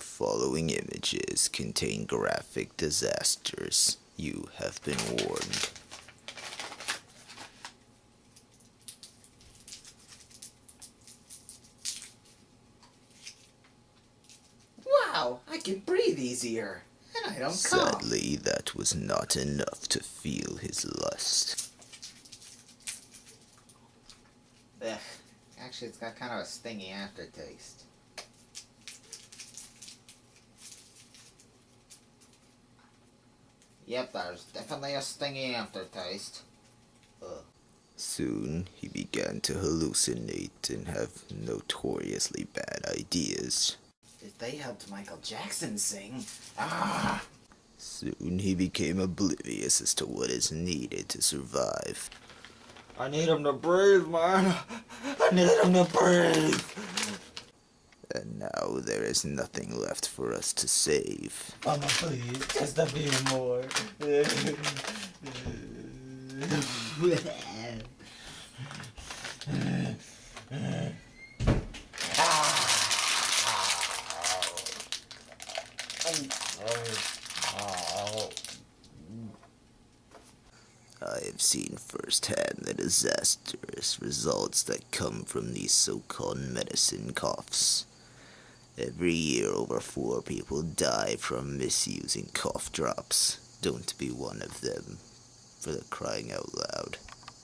following images contain graphic disasters. You have been warned. Wow, I can breathe easier, and I don't cough. Sadly, that was not enough to feel his lust. Ugh, actually it's got kind of a stingy aftertaste. Yep, there's definitely a stingy aftertaste. Ugh. Soon, he began to hallucinate and have notoriously bad ideas. If they helped Michael Jackson sing, ah! Soon, he became oblivious as to what is needed to survive. I need him to breathe, man. I need him to breathe. And now there is nothing left for us to save. Mama, please, just a few more. I have seen firsthand the disastrous results that come from these so-called medicine coughs. Every year, over 4 people die from misusing cough drops. Don't be one of them, for the crying out loud.